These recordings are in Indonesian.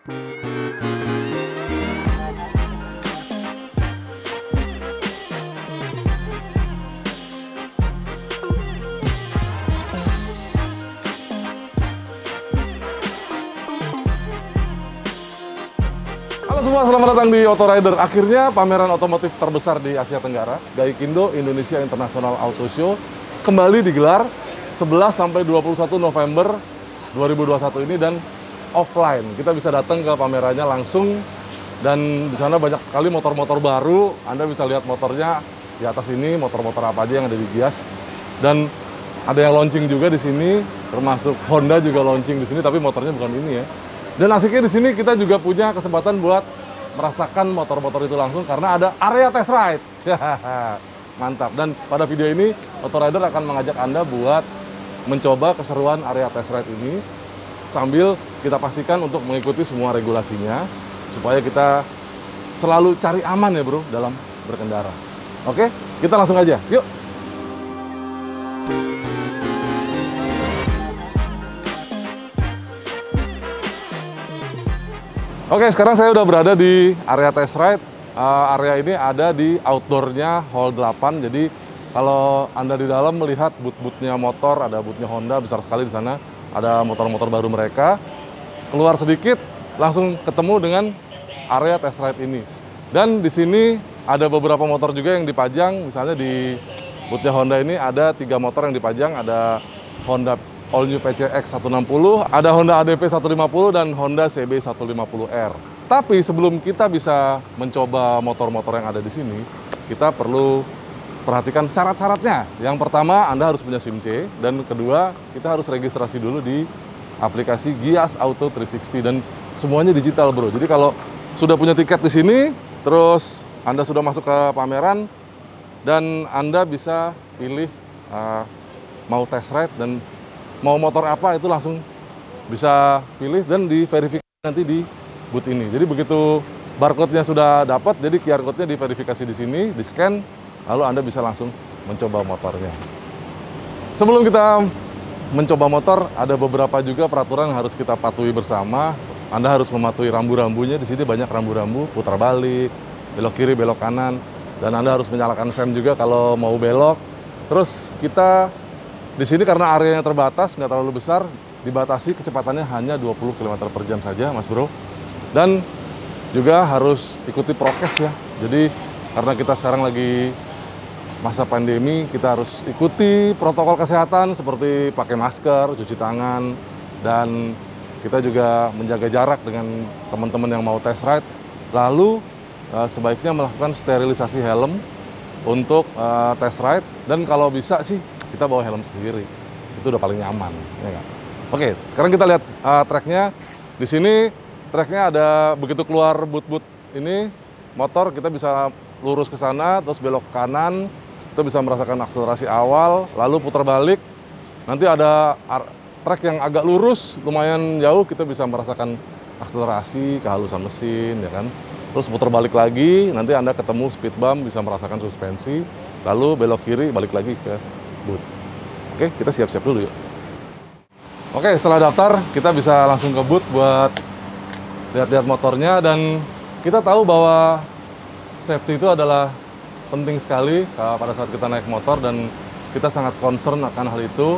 Halo semua, selamat datang di Auto Rider. Akhirnya pameran otomotif terbesar di Asia Tenggara, Gaikindo Indonesia International Auto Show, kembali digelar 11 sampai 21 November 2021 ini dan offline. Kita bisa datang ke pamerannya langsung dan di sana banyak sekali motor-motor baru. Anda bisa lihat motornya di atas ini, motor-motor apa aja yang ada di Gias. Dan ada yang launching juga di sini, termasuk Honda juga launching di sini, tapi motornya bukan ini ya. Dan asiknya di sini kita juga punya kesempatan buat merasakan motor-motor itu langsung karena ada area test ride. Mantap. Dan pada video ini Auto Rider akan mengajak Anda buat mencoba keseruan area test ride ini sambil kita pastikan untuk mengikuti semua regulasinya supaya kita selalu cari aman ya bro dalam berkendara. Oke, kita langsung aja. Yuk. Oke, sekarang saya udah berada di area test ride. Area ini ada di outdoornya Hall 8. Jadi kalau Anda di dalam melihat boot-bootnya motor, ada bootnya Honda besar sekali di sana. Ada motor-motor baru mereka. Keluar sedikit, langsung ketemu dengan area test ride ini. Dan di sini ada beberapa motor juga yang dipajang. Misalnya di bootnya Honda ini ada 3 motor yang dipajang. Ada Honda All New PCX 160, ada Honda ADV 150 dan Honda CB 150R. Tapi sebelum kita bisa mencoba motor-motor yang ada di sini, kita perlu perhatikan syarat-syaratnya. Yang pertama, Anda harus punya SIM C, dan kedua, kita harus registrasi dulu di aplikasi Gias Auto 360 dan semuanya digital, bro. Jadi kalau sudah punya tiket di sini, terus Anda sudah masuk ke pameran dan Anda bisa pilih mau test ride dan mau motor apa itu langsung bisa pilih dan diverifikasi nanti di booth ini. Jadi begitu barcode-nya sudah dapat, jadi QR code-nya diverifikasi di sini, di-scan, lalu Anda bisa langsung mencoba motornya. Sebelum kita mencoba motor, ada beberapa juga peraturan yang harus kita patuhi bersama. Anda harus mematuhi rambu-rambunya, di sini banyak rambu-rambu, putar balik, belok kiri, belok kanan, dan Anda harus menyalakan sen juga kalau mau belok. Terus kita di sini karena areanya terbatas, nggak terlalu besar, dibatasi kecepatannya hanya 20 km per jam saja, Mas Bro. Dan juga harus ikuti prokes ya. Jadi karena kita sekarang lagi masa pandemi, kita harus ikuti protokol kesehatan seperti pakai masker, cuci tangan, dan kita juga menjaga jarak dengan teman-teman yang mau test ride. Lalu sebaiknya melakukan sterilisasi helm untuk test ride, dan kalau bisa sih kita bawa helm sendiri, itu udah paling nyaman, ya kan? Oke, sekarang kita lihat tracknya. Di sini tracknya ada, begitu keluar boot-boot ini motor, kita bisa lurus ke sana, terus belok ke kanan, kita bisa merasakan akselerasi awal, lalu putar balik. Nanti ada track yang agak lurus, lumayan jauh, kita bisa merasakan akselerasi, kehalusan mesin, ya kan? Terus putar balik lagi, nanti Anda ketemu speed bump, bisa merasakan suspensi, lalu belok kiri, balik lagi ke boot. Oke, kita siap-siap dulu yuk. Oke, setelah daftar, kita bisa langsung ke boot buat lihat-lihat motornya, dan kita tahu bahwa safety itu adalah penting sekali pada saat kita naik motor, dan kita sangat concern akan hal itu,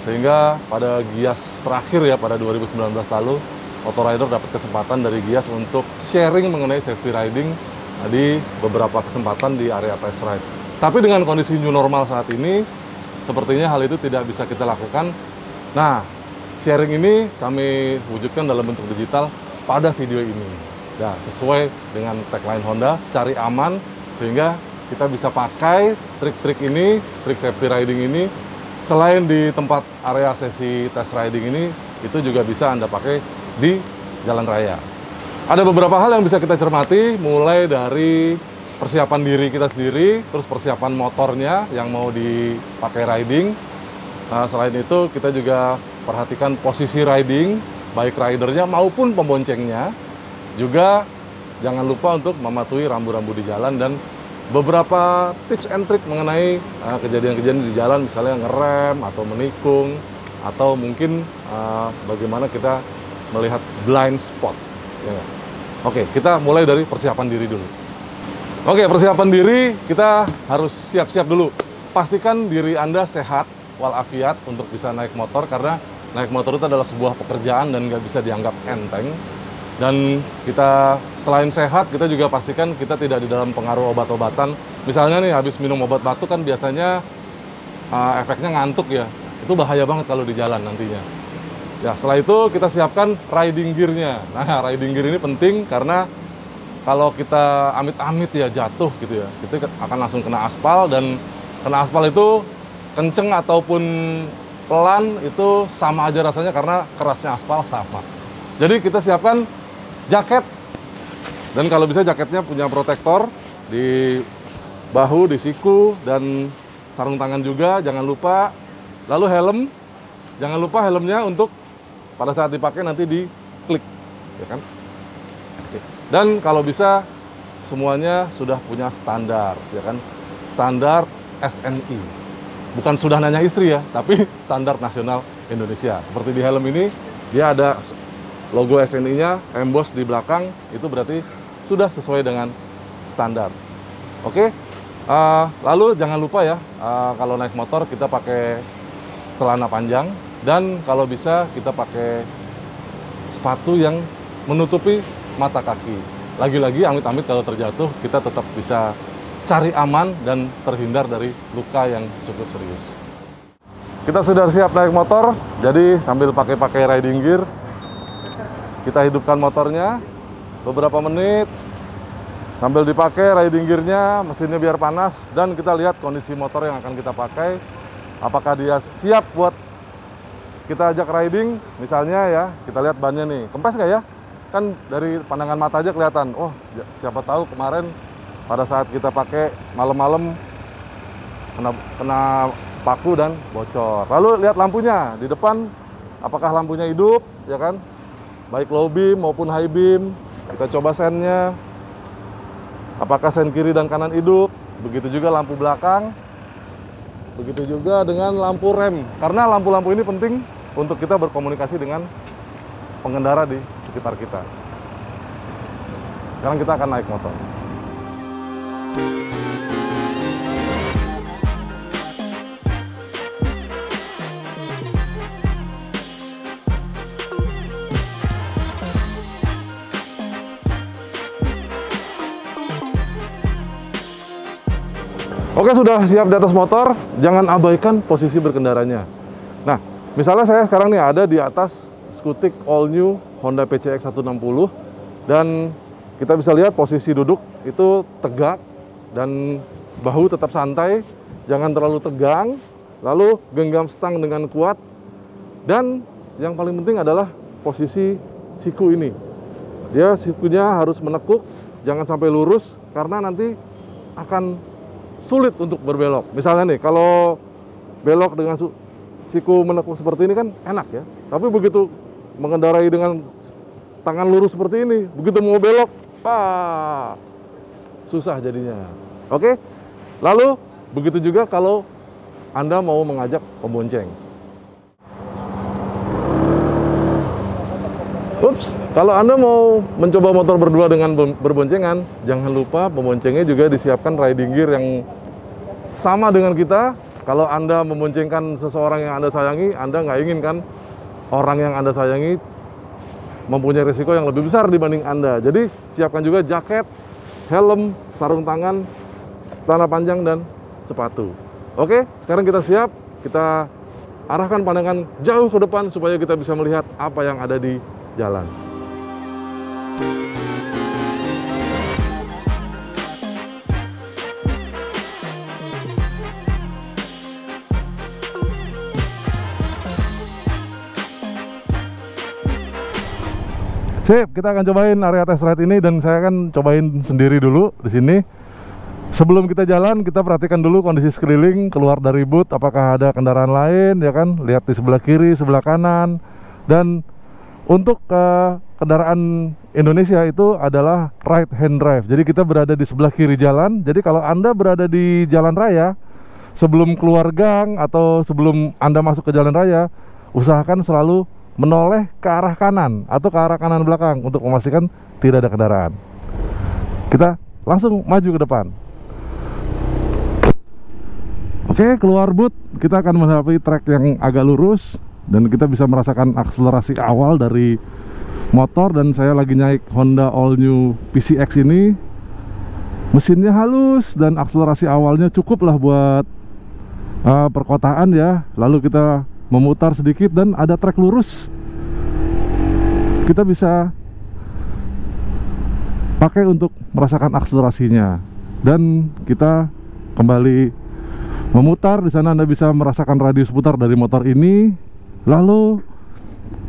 sehingga pada Gias terakhir ya, pada 2019 lalu, Auto Rider dapat kesempatan dari Gias untuk sharing mengenai safety riding di beberapa kesempatan di area test ride. Tapi dengan kondisi new normal saat ini, sepertinya hal itu tidak bisa kita lakukan. Nah, sharing ini kami wujudkan dalam bentuk digital pada video ini. Nah, sesuai dengan tagline Honda, cari aman, sehingga kita bisa pakai trik-trik ini, trik safety riding ini, selain di tempat area sesi test riding ini, itu juga bisa Anda pakai di jalan raya. Ada beberapa hal yang bisa kita cermati, mulai dari persiapan diri kita sendiri, terus persiapan motornya yang mau dipakai riding. Nah, selain itu kita juga perhatikan posisi riding, baik ridernya maupun pemboncengnya. Juga jangan lupa untuk mematuhi rambu-rambu di jalan dan beberapa tips and trick mengenai kejadian-kejadian di jalan, misalnya ngerem atau menikung, atau mungkin bagaimana kita melihat blind spot. Ya nggak? Oke, kita mulai dari persiapan diri dulu. Oke, persiapan diri kita harus siap-siap dulu. Pastikan diri Anda sehat walafiat untuk bisa naik motor, karena naik motor itu adalah sebuah pekerjaan dan nggak bisa dianggap enteng. Dan kita selain sehat, kita juga pastikan kita tidak di dalam pengaruh obat-obatan. Misalnya nih, habis minum obat batuk kan biasanya efeknya ngantuk ya. Itu bahaya banget kalau di jalan nantinya. Ya, setelah itu kita siapkan riding gear-nya. Nah, riding gear ini penting karena kalau kita amit-amit ya jatuh gitu ya, kita akan langsung kena aspal, dan kena aspal itu kenceng ataupun pelan itu sama aja rasanya karena kerasnya aspal sama. Jadi kita siapkan jaket, dan kalau bisa jaketnya punya protektor di bahu, di siku, dan sarung tangan juga jangan lupa. Lalu helm, jangan lupa helmnya untuk pada saat dipakai nanti diklik, ya kan? Oke. Dan kalau bisa semuanya sudah punya standar, ya kan? Standar SNI. Bukan sudah nanya istri ya, tapi standar nasional Indonesia. Seperti di helm ini, dia ada logo SNI-nya, emboss di belakang, itu berarti sudah sesuai dengan standar. Oke, lalu jangan lupa ya, kalau naik motor kita pakai celana panjang, dan kalau bisa kita pakai sepatu yang menutupi mata kaki. Lagi-lagi amit-amit kalau terjatuh, kita tetap bisa cari aman dan terhindar dari luka yang cukup serius. Kita sudah siap naik motor, jadi sambil pakai riding gear, kita hidupkan motornya beberapa menit sambil dipakai riding gear-nya, mesinnya biar panas, dan kita lihat kondisi motor yang akan kita pakai, apakah dia siap buat kita ajak riding. Misalnya ya, kita lihat bannya nih, kempes nggak ya? Kan dari pandangan mata aja kelihatan. Oh, siapa tahu kemarin pada saat kita pakai malam-malam kena paku dan bocor. Lalu lihat lampunya di depan, apakah lampunya hidup, ya kan? Baik low beam maupun high beam. Kita coba sennya, apakah sen kiri dan kanan hidup. Begitu juga lampu belakang, begitu juga dengan lampu rem, karena lampu-lampu ini penting untuk kita berkomunikasi dengan pengendara di sekitar kita. Sekarang kita akan naik motor. Oke, sudah siap di atas motor, jangan abaikan posisi berkendaranya. Nah, misalnya saya sekarang nih ada di atas Skutik all new Honda PCX 160, dan kita bisa lihat posisi duduk itu tegak dan bahu tetap santai, jangan terlalu tegang. Lalu genggam stang dengan kuat, dan yang paling penting adalah posisi siku ini. Dia sikunya harus menekuk, jangan sampai lurus karena nanti akan sulit untuk berbelok. Misalnya nih, kalau belok dengan siku menekuk seperti ini kan enak ya. Tapi begitu mengendarai dengan tangan lurus seperti ini, begitu mau belok, susah jadinya. Oke? Lalu begitu juga kalau Anda mau mengajak pembonceng. Kalau Anda mau mencoba motor berdua dengan berboncengan, jangan lupa pemboncengnya juga disiapkan riding gear yang sama dengan kita. Kalau Anda memboncengkan seseorang yang Anda sayangi, Anda nggak ingin kan orang yang Anda sayangi mempunyai risiko yang lebih besar dibanding Anda. Jadi siapkan juga jaket, helm, sarung tangan, celana panjang, dan sepatu. Oke, sekarang kita siap. Kita arahkan pandangan jauh ke depan supaya kita bisa melihat apa yang ada di jalan. Sip, kita akan cobain area test ride ini, dan saya akan cobain sendiri dulu di sini. Sebelum kita jalan, kita perhatikan dulu kondisi sekeliling, keluar dari boot, apakah ada kendaraan lain, ya kan? Lihat di sebelah kiri, sebelah kanan. Dan untuk kendaraan Indonesia itu adalah right hand drive. Jadi kita berada di sebelah kiri jalan. Jadi kalau Anda berada di jalan raya, sebelum keluar gang atau sebelum Anda masuk ke jalan raya, usahakan selalu menoleh ke arah kanan atau ke arah kanan belakang untuk memastikan tidak ada kendaraan. Kita langsung maju ke depan. Oke, keluar boot, kita akan menghadapi trek yang agak lurus dan kita bisa merasakan akselerasi awal dari motor. Dan saya lagi naik Honda All New PCX ini. Mesinnya halus dan akselerasi awalnya cukup lah buat perkotaan ya. Lalu kita memutar sedikit dan ada trek lurus, kita bisa pakai untuk merasakan akselerasinya. Dan kita kembali memutar. Di sana Anda bisa merasakan radius putar dari motor ini. Lalu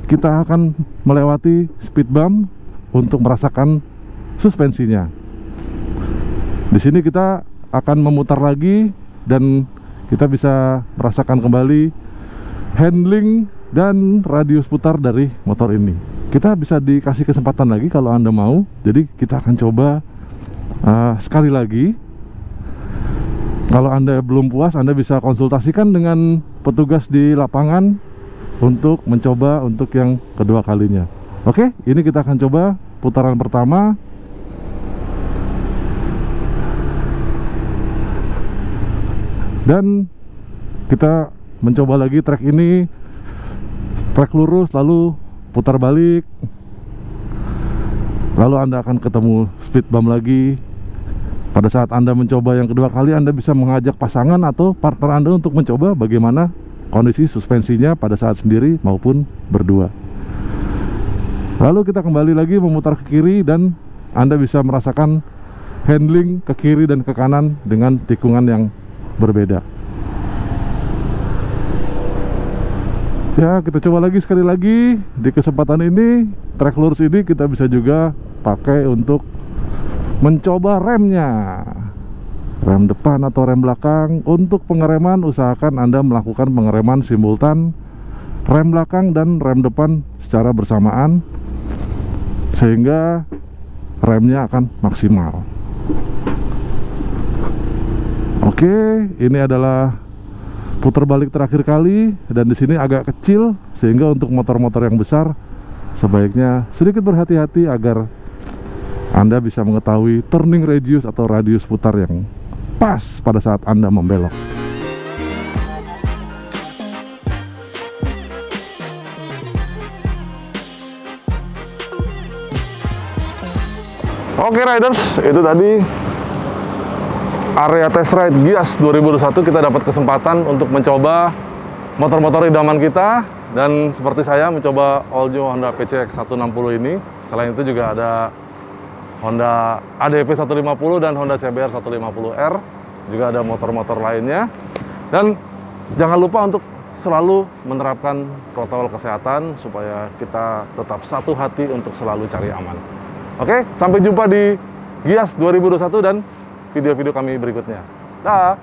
kita akan melewati speed bump untuk merasakan suspensinya. Di sini kita akan memutar lagi dan kita bisa merasakan kembali handling dan radius putar dari motor ini. Kita bisa dikasih kesempatan lagi kalau Anda mau. Jadi kita akan coba sekali lagi. Kalau Anda belum puas, Anda bisa konsultasikan dengan petugas di lapangan untuk mencoba untuk yang kedua kalinya. Oke, ini kita akan coba putaran pertama. Dan kita mencoba lagi trek ini, trek lurus lalu putar balik, lalu Anda akan ketemu speed bump lagi. Pada saat Anda mencoba yang kedua kali, Anda bisa mengajak pasangan atau partner Anda untuk mencoba bagaimana kondisi suspensinya pada saat sendiri maupun berdua. Lalu kita kembali lagi memutar ke kiri dan Anda bisa merasakan handling ke kiri dan ke kanan dengan tikungan yang berbeda. Ya, kita coba lagi sekali lagi. Di kesempatan ini, trek lurus ini kita bisa juga pakai untuk mencoba remnya, rem depan atau rem belakang. Untuk pengereman, usahakan Anda melakukan pengereman simultan rem belakang dan rem depan secara bersamaan, sehingga remnya akan maksimal. Oke, ini adalah putar balik terakhir kali, dan di sini agak kecil sehingga untuk motor-motor yang besar sebaiknya sedikit berhati-hati agar Anda bisa mengetahui turning radius atau radius putar yang pas pada saat Anda membelok. Oke riders, itu tadi area test ride Gias 2021. Kita dapat kesempatan untuk mencoba motor-motor idaman kita, dan seperti saya mencoba all new Honda PCX 160 ini. Selain itu juga ada Honda ADV 150 dan Honda CBR 150R, juga ada motor-motor lainnya. Dan jangan lupa untuk selalu menerapkan protokol kesehatan supaya kita tetap satu hati untuk selalu cari aman. Oke, sampai jumpa di Gias 2021 dan video-video kami berikutnya. Dah.